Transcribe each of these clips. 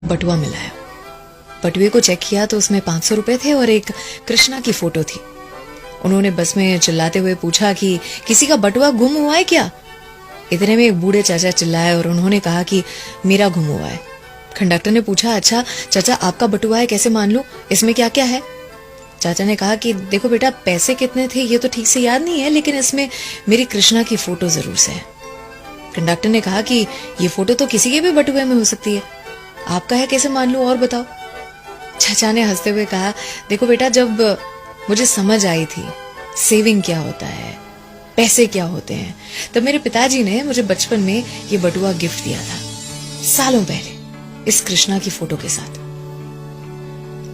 बटुआ मिला है। बटुए को चेक किया तो उसमें 500 रुपए थे और एक कृष्णा की फोटो थी। उन्होंने बस में चिल्लाते हुए पूछा कि किसी का बटुआ गुम हुआ है क्या? इतने में एक बूढ़े चाचा चिल्लाए और उन्होंने कहा कि मेरा गुम हुआ है। कंडक्टर ने पूछा, अच्छा चाचा आपका बटुआ है, कैसे मान लूं, इसमें क्या क्या है? चाचा ने कहा कि देखो बेटा, पैसे कितने थे ये तो ठीक से याद नहीं है, लेकिन इसमें मेरी कृष्णा की फोटो जरूर से है। कंडक्टर ने कहा कि ये फोटो तो किसी के भी बटुए में हो सकती है, आपका है कैसे मान लूं, और बताओ। चाचा ने हंसते हुए कहा, देखो बेटा, जब मुझे समझ आई थी सेविंग क्या होता है, पैसे क्या होते हैं, तब मेरे पिताजी ने मुझे बचपन में ये बटुआ गिफ्ट दिया था, सालों पहले, इस कृष्णा की फोटो के साथ।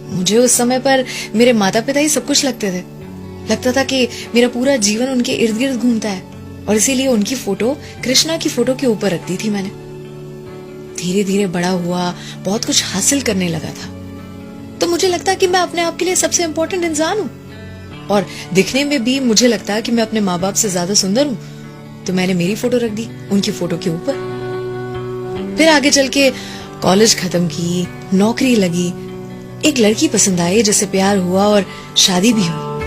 मुझे उस समय पर मेरे माता पिता ही सब कुछ लगते थे। लगता था कि मेरा पूरा जीवन उनके इर्द गिर्द घूमता है, और इसीलिए उनकी फोटो कृष्णा की फोटो के ऊपर रख दी थी मैंने। धीरे धीरे बड़ा हुआ, बहुत कुछ हासिल करने लगा था, तो मुझे लगता कि मैं अपने आप के लिए सबसे इंपॉर्टेंट इंसान हूं, और दिखने में भी मुझे लगता कि मैं अपने माँ बाप से ज्यादा सुंदर हूं, तो मैंने मेरी फोटो रख दी उनकी फोटो के ऊपर। फिर आगे चल के कॉलेज खत्म की, नौकरी लगी, एक लड़की पसंद आई जिससे प्यार हुआ और शादी भी हुई।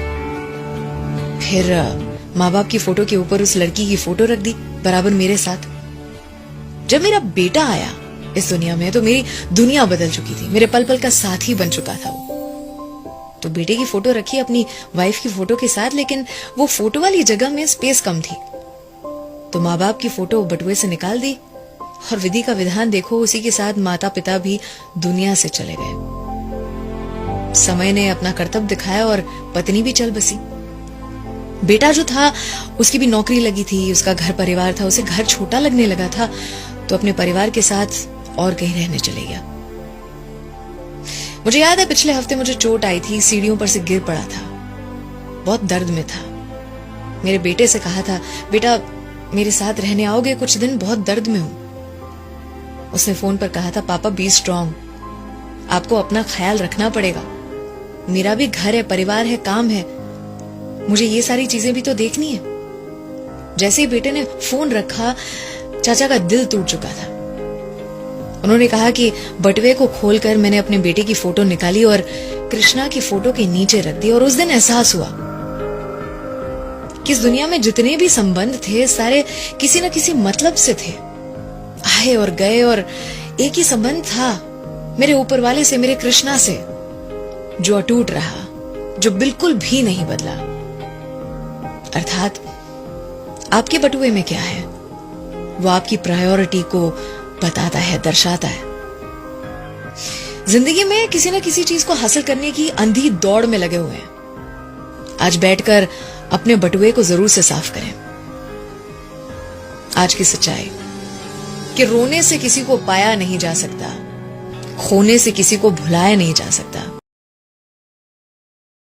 फिर माँ बाप की फोटो के ऊपर उस लड़की की फोटो रख दी बराबर मेरे साथ। जब मेरा बेटा आया इस दुनिया में तो मेरी दुनिया बदल चुकी थी, मेरे पल पल का साथी बन चुका था वो। तो बेटे की फोटो रखी अपनी वाइफ की फोटो के साथ, लेकिन वो फोटो वाली जगह में स्पेस कम थी, तो माँ बाप की फोटो बटुए से निकाल दी, और विधि का विधान देखो, उसी के साथ माता पिता भी दुनिया से चले गए। समय ने अपना कर्तव्य दिखाया और पत्नी भी चल बसी। बेटा जो था उसकी भी नौकरी लगी थी, उसका घर परिवार था, उसे घर छोटा लगने लगा था, तो अपने परिवार के साथ और कहीं रहने चले गया। मुझे याद है पिछले हफ्ते मुझे चोट आई थी, सीढ़ियों पर से गिर पड़ा था, बहुत दर्द में था। मेरे बेटे से कहा था, बेटा मेरे साथ रहने आओगे कुछ दिन, बहुत दर्द में हूं। उसने फोन पर कहा था, पापा बी स्ट्रांग, आपको अपना ख्याल रखना पड़ेगा, मेरा भी घर है, परिवार है, काम है, मुझे ये सारी चीजें भी तो देखनी है। जैसे ही बेटे ने फोन रखा, चाचा का दिल टूट चुका था। उन्होंने कहा कि बटुए को खोलकर मैंने अपने बेटे की फोटो निकाली और कृष्णा की फोटो के नीचे रख दी, और उस दिन एहसास हुआ कि इस दुनिया में जितने भी संबंध थे सारे किसी न किसी मतलब से थे, आए और गए, और एक ही संबंध था मेरे ऊपर वाले से, मेरे कृष्णा से, जो अटूट रहा, जो बिल्कुल भी नहीं बदला। अर्थात आपके बटुए में क्या है वो आपकी प्रायोरिटी को बताता है, दर्शाता है। जिंदगी में किसी न किसी चीज को हासिल करने की अंधी दौड़ में लगे हुए हैं। आज बैठकर अपने बटुए को जरूर से साफ करें। आज की सच्चाई कि रोने से किसी को पाया नहीं जा सकता, खोने से किसी को भुलाया नहीं जा सकता।